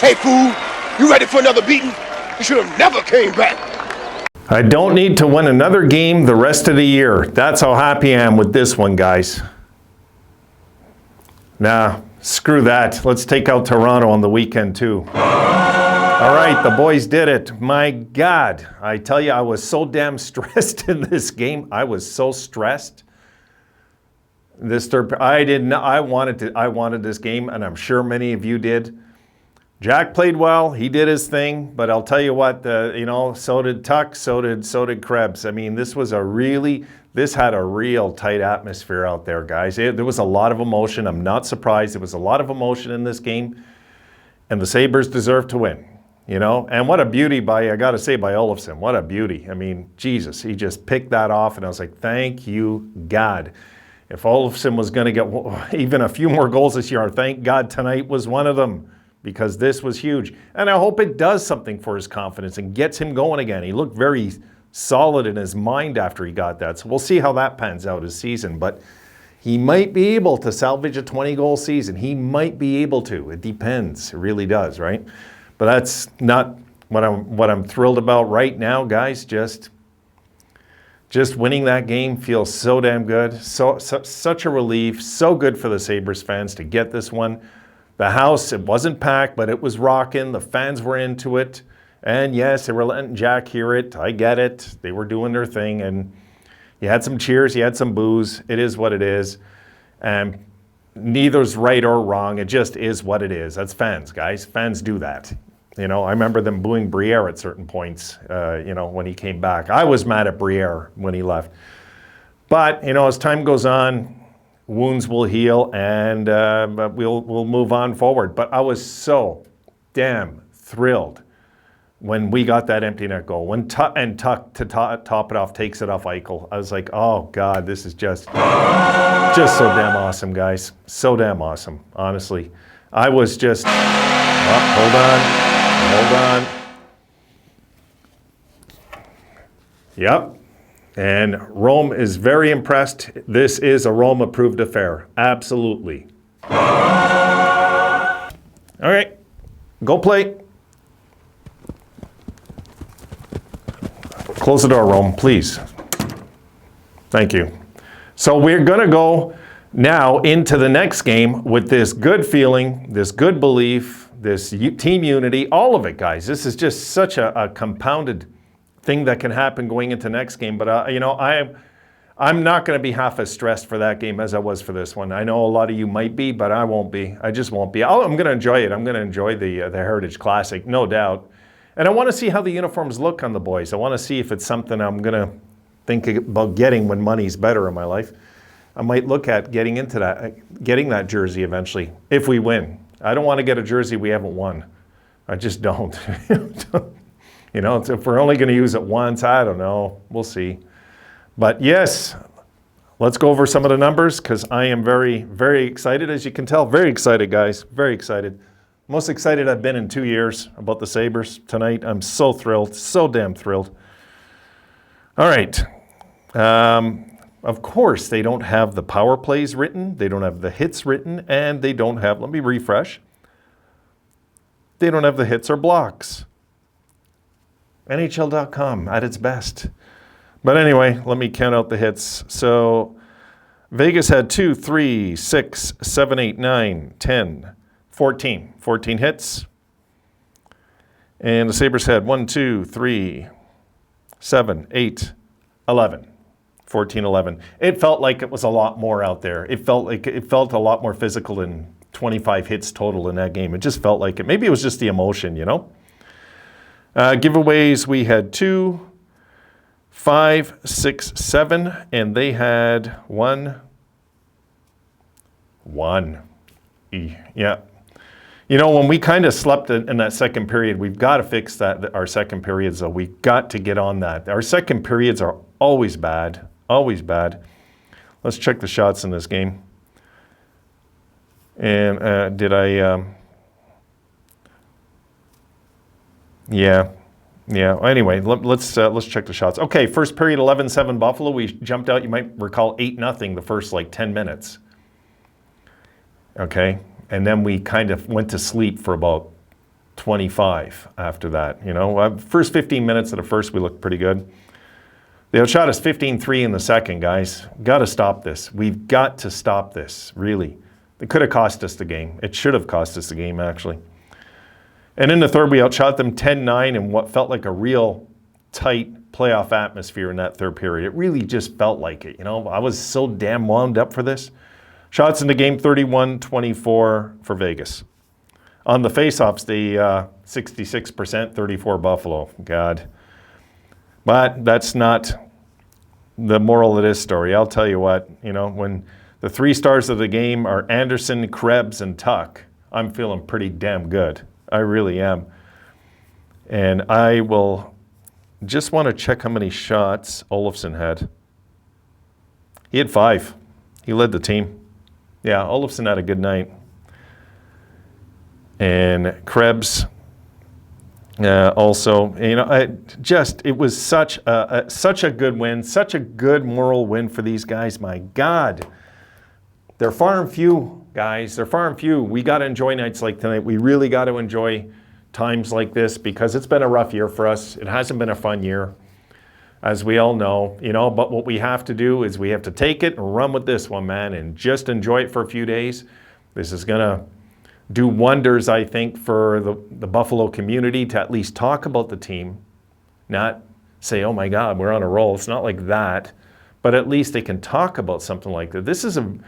Hey, fool, you ready for another beating? You should have never came back. I don't need to win another game the rest of the year. That's how happy I am with this one, guys. Nah, screw that. Let's take out Toronto on the weekend, too. All right, the boys did it. My God, I tell you, I was so damn stressed in this game. I was so stressed. I wanted this game, and I'm sure many of you did. Jack played well. He did his thing, but I'll tell you what, so did Tuck, so did Krebs. I mean, this had a real tight atmosphere out there, guys. There was a lot of emotion. I'm not surprised. There was a lot of emotion in this game, and the Sabres deserved to win. And what a beauty I got to say, by Olofsson. What a beauty. I mean, Jesus, he just picked that off, and I was like, thank you, God. If Olofsson was going to get even a few more goals this year, thank God tonight was one of them, because this was huge. And I hope it does something for his confidence and gets him going again. He looked very solid in his mind after he got that. So we'll see how that pans out his season. But he might be able to salvage a 20-goal season. He might be able to. It depends. It really does, right? But that's not what I'm thrilled about right now, guys. Just winning that game feels so damn good. Such a relief. So good for the Sabres fans to get this one. The house, it wasn't packed, but it was rocking. The fans were into it. And yes, they were letting Jack hear it. I get it. They were doing their thing. And you had some cheers. You had some boos. It is what it is. And neither's right or wrong. It just is what it is. That's fans, guys. Fans do that. I remember them booing Briere at certain points, when he came back. I was mad at Briere when he left. But, as time goes on, wounds will heal, and we'll move on forward. But I was so damn thrilled when we got that empty net goal. When Tuck, to top it off, takes it off Eichel. I was like, oh, God, this is just so damn awesome, guys. So damn awesome, honestly. I was just, hold on. Yep. And Rome is very impressed. This is a Rome-approved affair. Absolutely. All right. Go play. Close the door, Rome, please. Thank you. So we're going to go now into the next game with this good feeling, this good belief, this team unity, all of it, guys. This is just such a compounded thing that can happen going into next game. But, I'm not going to be half as stressed for that game as I was for this one. I know a lot of you might be, but I won't be. I just won't be. I'm going to enjoy it. I'm going to enjoy the Heritage Classic, no doubt. And I want to see how the uniforms look on the boys. I want to see if it's something I'm going to think about getting when money's better in my life. I might look at getting that jersey eventually, if we win. I don't want to get a jersey we haven't won. I just don't. If we're only going to use it once, I don't know. We'll see. But yes, let's go over some of the numbers, because I am very, very excited, as you can tell. Very excited, guys. Very excited. Most excited I've been in 2 years about the Sabres tonight. I'm so thrilled. So damn thrilled. All right. Of course, they don't have the power plays written. They don't have the hits written. And they don't have, let me refresh. They don't have the hits or blocks. NHL.com at its best. But anyway, let me count out the hits. So Vegas had 2, 3, 6, 7, 8, 9, 10, 14. 14 hits. And the Sabres had 1, 2, 3, 7, 8, 11. 14, 11. It felt like it was a lot more out there. It felt a lot more physical than 25 hits total in that game. It just felt like it. Maybe it was just the emotion, Giveaways, we had 2, 5, 6, 7, and they had 1. Yeah. When we kind of slept in that second period, we've got to fix that. Our second periods, though, we've got to get on that. Our second periods are always bad. Always bad. Let's check the shots in this game. And did I? Yeah. Anyway, let's check the shots. Okay, first period 11-7 Buffalo. We jumped out. You might recall 8-0 the first 10 minutes. Okay, and then we kind of went to sleep for about 25 after that. You know, first 15 minutes of the first, we looked pretty good. They outshot us 15-3 in the second, guys. Got to stop this. We've got to stop this, really. It could have cost us the game. It should have cost us the game, actually. And in the third, we outshot them 10-9 in what felt like a real tight playoff atmosphere in that third period. It really just felt like it, you know. I was so damn wound up for this. Shots in the game, 31-24 for Vegas. On the faceoffs, the 66%, 34 Buffalo. God. But that's not the moral of this story. I'll tell you what, you know, when the three stars of the game are Anderson, Krebs, and Tuck, I'm feeling pretty damn good. I really am. And I will just want to check how many shots Olofsson had. He had 5. He led the team. Yeah, Olofsson had a good night. And Krebs also, you know, it was such a good win, such a good moral win for these guys. My God, they're far and few, guys. They're far and few. We got to enjoy nights like tonight. We really got to enjoy times like this because it's been a rough year for us. It hasn't been a fun year, as we all know, you know. But what we have to do is we have to take it and run with this one, man, and just enjoy it for a few days. This is gonna do wonders, I think, for the Buffalo community to at least talk about the team, not say, oh my God, we're on a roll. It's not like that, but at least they can talk about something like that. This is an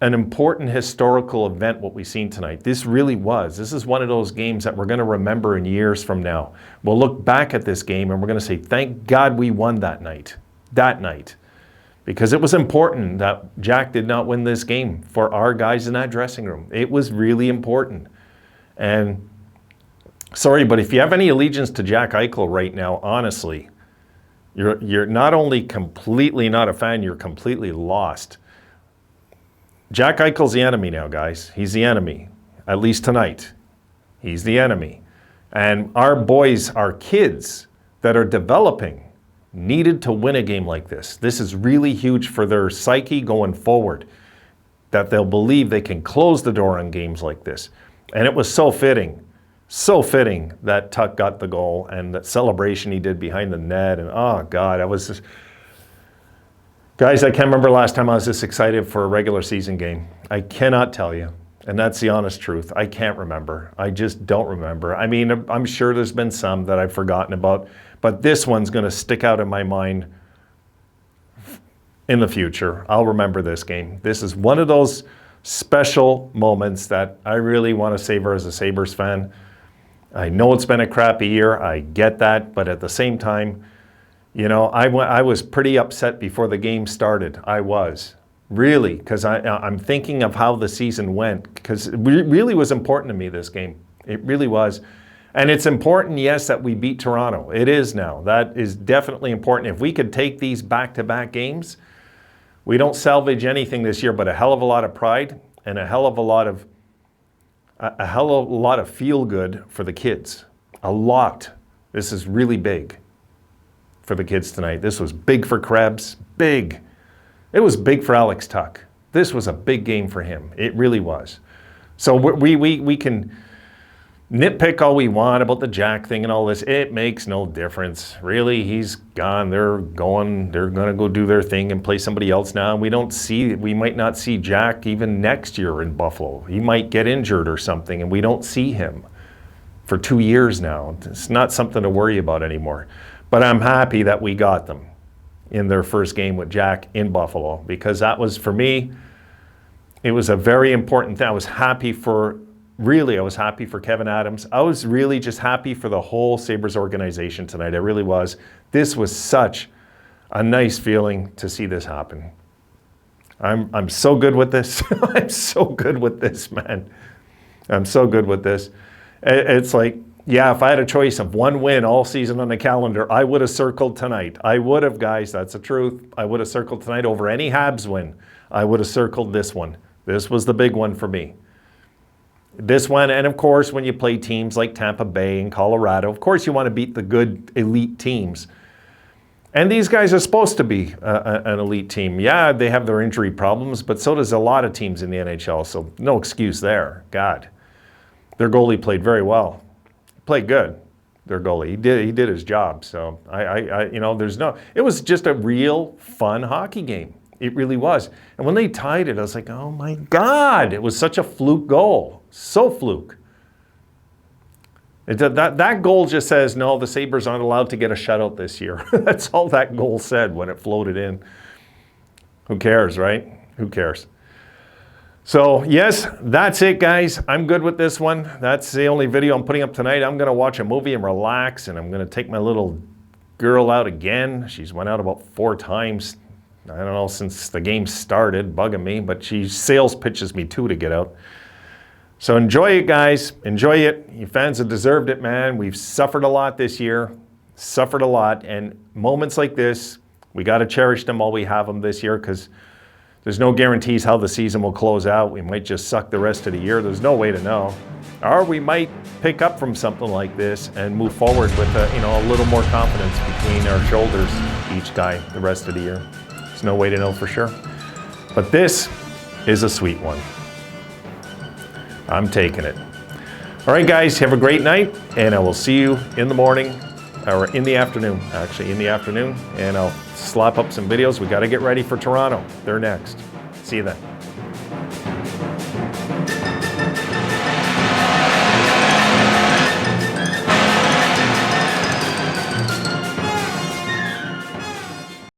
important historical event, what we've seen tonight. This really was. This is one of those games that we're going to remember in years from now. We'll look back at this game and we're going to say, thank God we won that night. Because it was important that Jack did not win this game for our guys in that dressing room. It was really important. And sorry, but if you have any allegiance to Jack Eichel right now, honestly, you're not only completely not a fan, you're completely lost. Jack Eichel's the enemy now, guys. He's the enemy, at least tonight. He's the enemy. And our boys, our kids that are developing, needed to win a game like this. This is really huge for their psyche going forward, that they'll believe they can close the door on games like this. And it was so fitting that Tuck got the goal and that celebration he did behind the net. And oh God, I was just, guys, I can't remember last time I was this excited for a regular season game. I cannot tell you. And that's the honest truth. I can't remember. I just don't remember. I mean, I'm sure there's been some that I've forgotten about, but this one's going to stick out in my mind in the future. I'll remember this game. This is one of those special moments that I really want to savor as a Sabres fan. I know it's been a crappy year. I get that. But at the same time, you know, I was pretty upset before the game started. I was. Really, because I'm thinking of how the season went, because it really was important to me, this game. It really was. And it's important, yes, that we beat Toronto. It is now. That is definitely important. If we could take these back-to-back games, we don't salvage anything this year but a hell of a lot of pride and a hell of a lot of feel-good for the kids. A lot. This is really big for the kids tonight. This was big for Krebs. Big. It was big for Alex Tuck. This was a big game for him. It really was. So we can nitpick all we want about the Jack thing and all this. It makes no difference. Really, he's gone. They're going to go do their thing and play somebody else now. We might not see Jack even next year in Buffalo. He might get injured or something, and we don't see him for 2 years now. It's not something to worry about anymore. But I'm happy that we got them in their first game with Jack in Buffalo, because that was, for me, it was a very important thing. I was happy for Kevin Adams. I was really just happy for the whole Sabres organization tonight. I really was. This was such a nice feeling to see this happen. I'm so good with this. I'm so good with this, man. I'm so good with this. It's like, yeah, if I had a choice of one win all season on the calendar, I would have circled tonight. I would have, guys. That's the truth. I would have circled tonight over any Habs win. I would have circled this one. This was the big one for me. This one, and of course, when you play teams like Tampa Bay and Colorado, of course you want to beat the good elite teams. And these guys are supposed to be an elite team. Yeah, they have their injury problems, but so does a lot of teams in the NHL, so no excuse there. God. Their goalie played very well. played good, their goalie. He did his job. So you know, it was just a real fun hockey game. It really was. And when they tied it, I was like, oh my God, it was such a fluke goal. So fluke. That goal just says, no, the Sabres aren't allowed to get a shutout this year. That's all that goal said when it floated in. Who cares, right? Who cares? So, yes, that's it, guys. I'm good with this one. That's the only video I'm putting up tonight. I'm going to watch a movie and relax, and I'm going to take my little girl out again. She's went out about 4 times, I don't know, since the game started, bugging me, but she sales pitches me 2 to get out. So enjoy it, guys. Enjoy it. You fans have deserved it, man. We've suffered a lot this year. Suffered a lot. And moments like this, we got to cherish them while we have them this year, because there's no guarantees how the season will close out. We might just suck the rest of the year. There's no way to know. Or we might pick up from something like this and move forward with a little more confidence between our shoulders, each guy, the rest of the year. There's no way to know for sure. But this is a sweet one. I'm taking it. All right, guys, have a great night, and I will see you in the morning, or in the afternoon, actually, in the afternoon, and I'll slap up some videos. We got to get ready for Toronto. They're next. See you then.